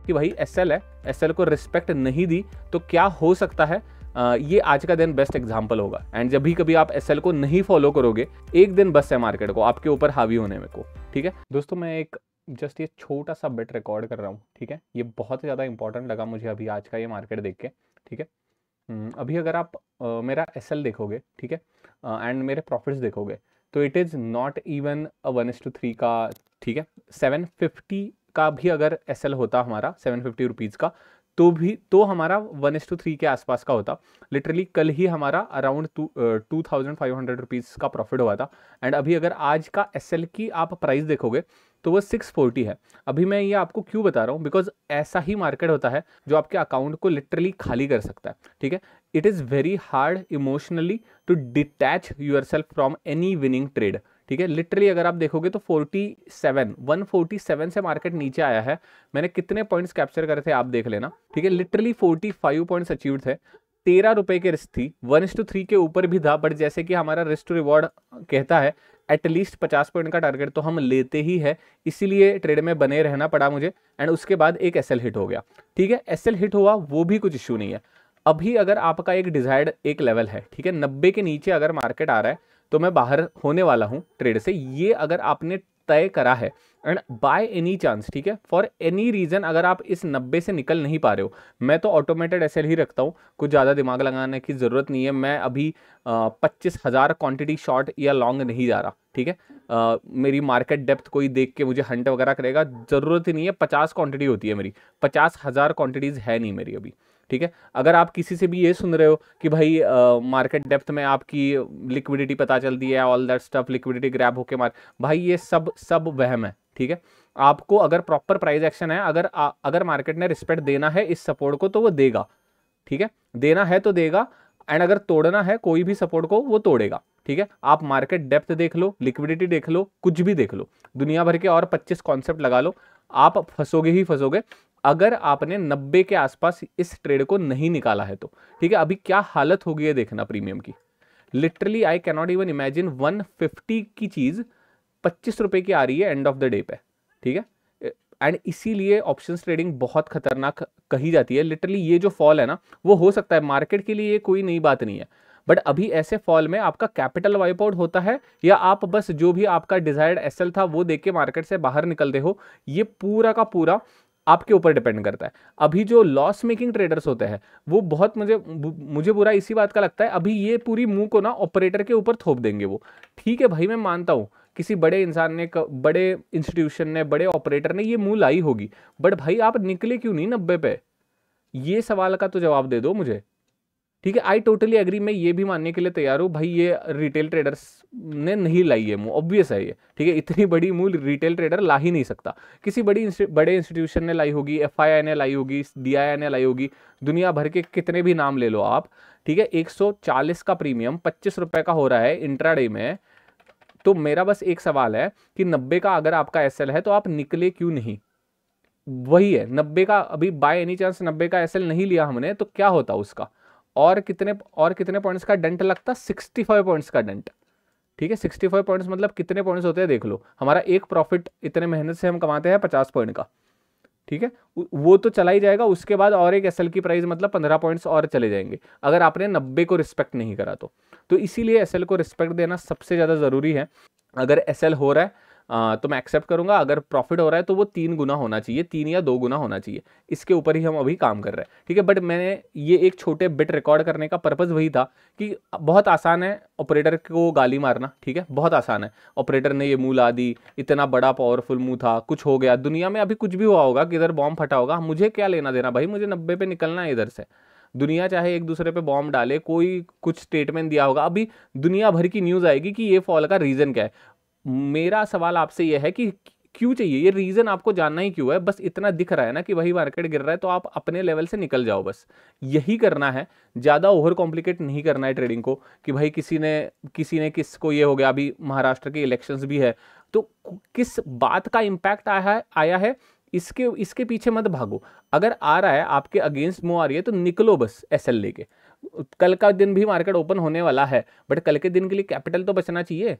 कि भाई एसएल है, एसएल को रिस्पेक्ट नहीं दी तो क्या हो सकता है। ये आज का दिन बेस्ट एग्जाम्पल होगा। एंड जब भी कभी आप एसएल को नहीं फॉलो करोगे, एक दिन बस है मार्केट को आपके ऊपर हावी होने में को। ठीक है दोस्तों, मैं एक जस्ट ये छोटा सा बिट रिकॉर्ड कर रहा हूँ। ठीक है, ये बहुत ज़्यादा इंपॉर्टेंट लगा मुझे अभी आज का ये मार्केट देख के। ठीक है, अभी अगर आप मेरा एसएल देखोगे, ठीक है, एंड मेरे प्रॉफिट्स देखोगे, तो इट इज़ नॉट इवन 1:3 का। ठीक है, 750 का भी अगर एसएल होता हमारा 750 रुपीज़ का, तो हमारा 1:3 के आसपास का होता। लिटरली कल ही हमारा अराउंड 2500 रुपीज़ का प्रॉफिट हुआ था। एंड अभी अगर आज का एसएल की आप प्राइस देखोगे तो वो 640 है। अभी मैं ये आपको क्यों बता रहा हूँ, बिकॉज ऐसा ही मार्केट होता है जो आपके अकाउंट को लिटरली खाली कर सकता है। ठीक है, it is very hard emotionally to detach yourself from any winning trade. ठीक है, लिटरली अगर आप देखोगे तो 147 से मार्केट नीचे आया है। मैंने कितने पॉइंट्स कैप्चर करे थे आप देख लेना। ठीक है, लिटरली 45 पॉइंट्स अचीव थे। 13 रुपए के रिस्क थी, 1:3 के ऊपर भी था, बट जैसे कि हमारा रिस्क टू रिवॉर्ड कहता है एटलीस्ट 50 पॉइंट का टारगेट तो हम लेते ही है, इसीलिए ट्रेड में बने रहना पड़ा मुझे। एंड उसके बाद एक एसएल हिट हो गया। ठीक है, एसएल हिट हुआ वो भी कुछ इश्यू नहीं है। अभी अगर आपका एक डिजायर्ड एक लेवल है, ठीक है, 90 के नीचे अगर मार्केट आ रहा है तो मैं बाहर होने वाला हूं ट्रेड से, ये अगर आपने तय करा है। एंड बाय एनी चांस, ठीक है, फॉर एनी रीजन अगर आप इस 90 से निकल नहीं पा रहे हो, मैं तो ऑटोमेटेड एसएल ही रखता हूं, कुछ ज़्यादा दिमाग लगाने की ज़रूरत नहीं है। मैं अभी 25,000 क्वांटिटी शॉर्ट या लॉन्ग नहीं जा रहा। ठीक है, मेरी मार्केट डेप्थ कोई देख के मुझे हंट वगैरह करेगा, ज़रूरत ही नहीं है। 50 क्वांटिटी होती है मेरी, 50,000 क्वांटिटीज़ है नहीं मेरी अभी। ठीक है, अगर आप किसी से भी ये सुन रहे हो कि भाई मार्केट डेप्थ में आपकी लिक्विडिटी पता चलती है, all that stuff, liquidity grab होके भाई ये सब वहम है। ठीक है, आपको अगर प्रॉपर प्राइस एक्शन है, अगर मार्केट ने रिस्पेक्ट देना है इस सपोर्ट को तो वो देगा। ठीक है, देना है तो देगा। एंड अगर तोड़ना है कोई भी सपोर्ट को वो तोड़ेगा। ठीक है, आप मार्केट डेप्थ देख लो, लिक्विडिटी देख लो, कुछ भी देख लो, दुनिया भर के और 25 कॉन्सेप्ट लगा लो, आप फंसोगे ही फंसोगे अगर आपने 90 के आसपास इस ट्रेड को नहीं निकाला है तो। ठीक है, अभी क्या हालत होगी है देखना प्रीमियम की। Literally I cannot even imagine 150 की चीज 25 रुपए की आ रही है एंड ऑफ द डे पे। ठीक है, एंड इसीलिए ऑप्शंस ट्रेडिंग बहुत खतरनाक कही जाती है। लिटरली ये जो फॉल है ना, वो हो सकता है मार्केट के लिए ये कोई नई बात नहीं है, बट अभी ऐसे फॉल में आपका कैपिटल वाइप आउट होता है या आप बस जो भी आपका डिजायर्ड एसएल था वो देख के मार्केट से बाहर निकलते हो, ये पूरा का पूरा आपके ऊपर डिपेंड करता है। अभी जो लॉस मेकिंग ट्रेडर्स होते हैं वो बहुत मुझे बुरा इसी बात का लगता है, अभी ये पूरी मुंह को ना ऑपरेटर के ऊपर थोप देंगे वो। ठीक है भाई, मैं मानता हूं किसी बड़े इंसान ने, बड़े इंस्टीट्यूशन ने, बड़े ऑपरेटर ने ये मुंह लाई होगी, बट भाई आप निकले क्यों नहीं 90 पे? ये सवाल का तो जवाब दे दो मुझे। ठीक है, आई टोटली एग्री, मैं ये भी मानने के लिए तैयार हूँ भाई ये रिटेल ट्रेडर्स ने नहीं लाई है मुंह, ऑब्वियस है ये। ठीक है, इतनी बड़ी मुंह रिटेल ट्रेडर ला ही नहीं सकता। किसी बड़े इंस्टीट्यूशन ने लाई होगी, एफआईआई ने लाई होगी, डीआईआई ने लाई होगी, दुनिया भर के कितने भी नाम ले लो आप। ठीक है, 140 का प्रीमियम 25 रुपए का हो रहा है इंट्राडे में। तो मेरा बस एक सवाल है कि 90 का अगर आपका एसएल है तो आप निकले क्यों नहीं? वही है 90 का, अभी बाय एनी चांस 90 का एसएल नहीं लिया हमने तो क्या होता उसका? और कितने पॉइंट्स का डंट लगता? 65 पॉइंट्स का डंट। ठीक है, 65 पॉइंट्स मतलब कितने पॉइंट्स होते हैं देख लो। हमारा एक प्रॉफिट इतने मेहनत से हम कमाते हैं 50 पॉइंट का। ठीक है, वो तो चला ही जाएगा, उसके बाद और एक एसएल की प्राइस मतलब 15 पॉइंट्स और चले जाएंगे अगर आपने 90 को रिस्पेक्ट नहीं करा तो इसीलिए एसएल को रिस्पेक्ट देना सबसे ज़्यादा ज़रूरी है। अगर एसएल हो रहा है तो मैं एक्सेप्ट करूंगा, अगर प्रॉफिट हो रहा है तो वो 3 गुना होना चाहिए, 3 या 2 गुना होना चाहिए। इसके ऊपर ही हम अभी काम कर रहे हैं। ठीक है, बट मैंने ये एक छोटे बिट रिकॉर्ड करने का पर्पज़ वही था कि बहुत आसान है ऑपरेटर को गाली मारना। ठीक है, बहुत आसान है, ऑपरेटर ने ये मुंह ला दी, इतना बड़ा पावरफुल मुंह था, कुछ हो गया दुनिया में, अभी कुछ भी हुआ होगा, किधर बॉम्ब फटा होगा, मुझे क्या लेना देना भाई, मुझे 90 पे निकलना है इधर से। दुनिया चाहे एक दूसरे पे बॉम्ब डाले, कोई कुछ स्टेटमेंट दिया होगा, अभी दुनिया भर की न्यूज़ आएगी कि ये फॉल का रीज़न क्या है। मेरा सवाल आपसे यह है कि क्यों चाहिए ये रीजन, आपको जानना ही क्यों है? बस इतना दिख रहा है ना कि वही मार्केट गिर रहा है तो आप अपने लेवल से निकल जाओ, बस यही करना है। ज्यादा ओवर कॉम्प्लिकेट नहीं करना है ट्रेडिंग को कि भाई किसी ने किसको ये हो गया। अभी महाराष्ट्र के इलेक्शंस भी है तो किस बात का इंपैक्ट आया है इसके पीछे मत भागो। अगर आ रहा है आपके अगेंस्ट मूव आ रही है तो निकलो बस एसएल लेके। कल का दिन भी मार्केट ओपन होने वाला है, बट कल के दिन के लिए कैपिटल तो बचना चाहिए।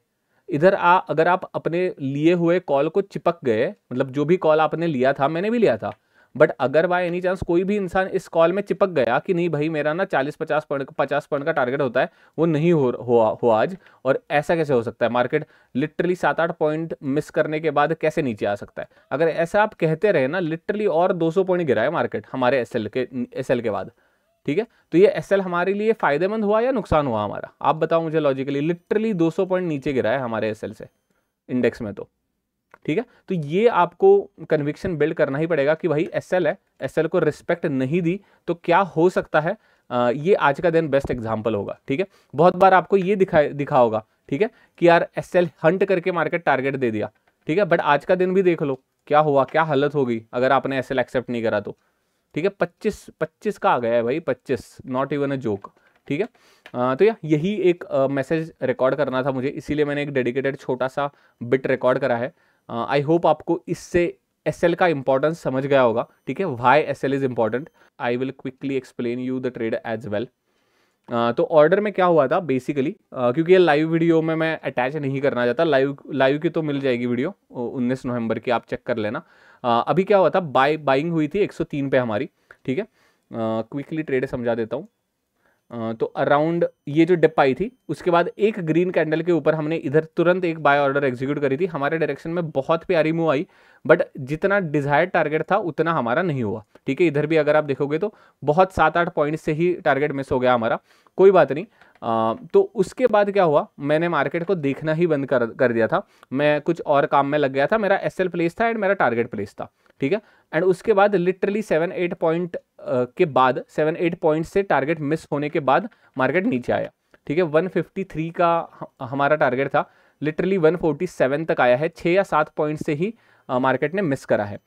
इधर अगर आप अपने लिए हुए कॉल को चिपक गए, मतलब जो भी कॉल आपने लिया था, मैंने भी लिया था, बट अगर बाय एनी चांस कोई भी इंसान इस कॉल में चिपक गया कि नहीं भाई मेरा ना 40-50 पॉइंट का टारगेट होता है, वो नहीं हो आज, और ऐसा कैसे हो सकता है, मार्केट लिटरली 7-8 पॉइंट मिस करने के बाद कैसे नीचे आ सकता है, अगर ऐसा आप कहते रहे ना, लिटरली और 200 पॉइंट गिरा है मार्केट हमारे एसएल के बाद, ठीक है। तो ये एसएल हमारे लिए फायदेमंद हुआ या नुकसान हुआ हमारा, आप बताओ मुझे लॉजिकली। लिटरली 200 पॉइंट नीचे गिरा है हमारे एसएल से इंडेक्स में, तो ठीक है। तो ये आपको कन्विक्शन बिल्ड करना ही पड़ेगा कि भाई एसएल है, एसएल को रिस्पेक्ट नहीं दी तो क्या हो सकता है। ये आज का दिन बेस्ट एग्जांपल होगा, ठीक है। बहुत बार आपको ये दिखा होगा, ठीक है, कि यार एसएल हंट करके मार्केट टारगेट दे दिया, ठीक है, बट आज का दिन भी देख लो क्या हुआ, क्या हालत हो गई अगर आपने एसएल एक्सेप्ट नहीं करा तो, ठीक है। 25 का आ गया है भाई, 25, नॉट इवन अ जोक, ठीक है। तो यही एक मैसेज रिकॉर्ड करना था मुझे, इसीलिए मैंने एक डेडिकेटेड छोटा सा बिट रिकॉर्ड करा है। आई होप आपको इससे एसएल का इंपॉर्टेंस समझ गया होगा, ठीक है, why SL is important. I will quickly explain you the trade as well. तो ऑर्डर में क्या हुआ था बेसिकली, क्योंकि ये लाइव वीडियो में मैं अटैच नहीं करना चाहता, लाइव की तो मिल जाएगी वीडियो 19 नवंबर की, आप चेक कर लेना। अभी क्या हुआ था, बाइंग हुई थी 103 पे हमारी, ठीक है। क्विकली ट्रेड समझा देता हूँ। तो अराउंड ये जो डिप आई थी उसके बाद एक ग्रीन कैंडल के ऊपर हमने इधर तुरंत एक बाय ऑर्डर एग्जीक्यूट करी थी, हमारे डायरेक्शन में बहुत प्यारी मूव आई, बट जितना डिजायर्ड टारगेट था उतना हमारा नहीं हुआ, ठीक है। इधर भी अगर आप देखोगे तो बहुत 7-8 पॉइंट से ही टारगेट मिस हो गया हमारा, कोई बात नहीं। तो उसके बाद क्या हुआ, मैंने मार्केट को देखना ही बंद कर दिया था, मैं कुछ और काम में लग गया था, मेरा एसएल प्लेस था एंड मेरा टारगेट प्लेस था, ठीक है। एंड उसके बाद लिटरली 7-8 पॉइंट के बाद 7-8 पॉइंट से टारगेट मिस होने के बाद मार्केट नीचे आया, ठीक है। 153 का हमारा टारगेट था, लिटरली 147 तक आया है, 6 या 7 पॉइंट से ही मार्केट ने मिस करा है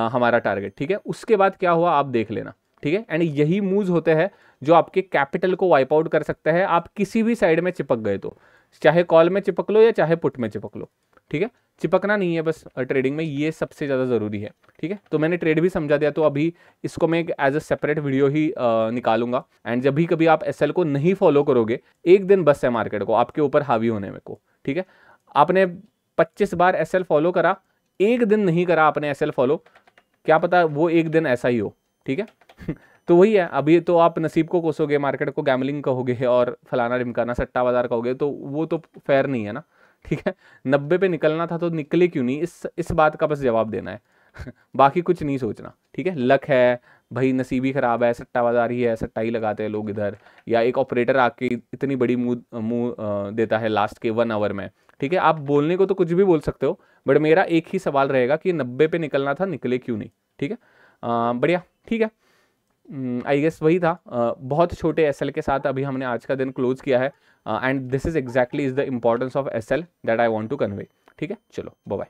हमारा टारगेट, ठीक है। उसके बाद क्या हुआ आप देख लेना, ठीक है। एंड यही मूव्स होते हैं जो आपके कैपिटल को वाइप आउट कर सकते हैं, आप किसी भी साइड में चिपक गए तो, चाहे कॉल में चिपक लो या चाहे पुट में चिपक लो, ठीक है। चिपकना नहीं है बस ट्रेडिंग में, ये सबसे ज़्यादा ज़रूरी है, ठीक है। तो मैंने ट्रेड भी समझा दिया, तो अभी इसको मैं एक एज अ सेपरेट वीडियो ही निकालूंगा। एंड जब भी कभी आप एसएल को नहीं फॉलो करोगे, एक दिन बस है मार्केट को आपके ऊपर हावी होने में को, ठीक है। आपने 25 बार एसएल फॉलो करा, एक दिन नहीं करा आपने एसएल फॉलो, क्या पता वो एक दिन ऐसा ही हो, ठीक है। तो वही है, अभी तो आप नसीब को कोसोगे, मार्केट को गैमलिंग कहोगे और फलाना ढिमकाना सट्टा बाजार कहोगे, तो वो तो फेयर नहीं है ना, ठीक है। 90 पे निकलना था तो निकले क्यों नहीं, इस बात का बस जवाब देना है। बाकी कुछ नहीं सोचना, ठीक है। लक है भाई, नसीबी खराब है, सट्टा बाजार ही है, सट्टा ही लगाते हैं लोग इधर, या एक ऑपरेटर आके इतनी बड़ी मुंह देता है लास्ट के 1 आवर में, ठीक है। आप बोलने को तो कुछ भी बोल सकते हो, बट मेरा एक ही सवाल रहेगा कि 90 पे निकलना था, निकले क्यों नहीं, ठीक है। बढ़िया, ठीक है। आई गेस वही था, बहुत छोटे एसएल के साथ अभी हमने आज का दिन क्लोज किया है, and this is exactly is the importance of SL that I want to convey, ठीक है। चलो बाय बाय।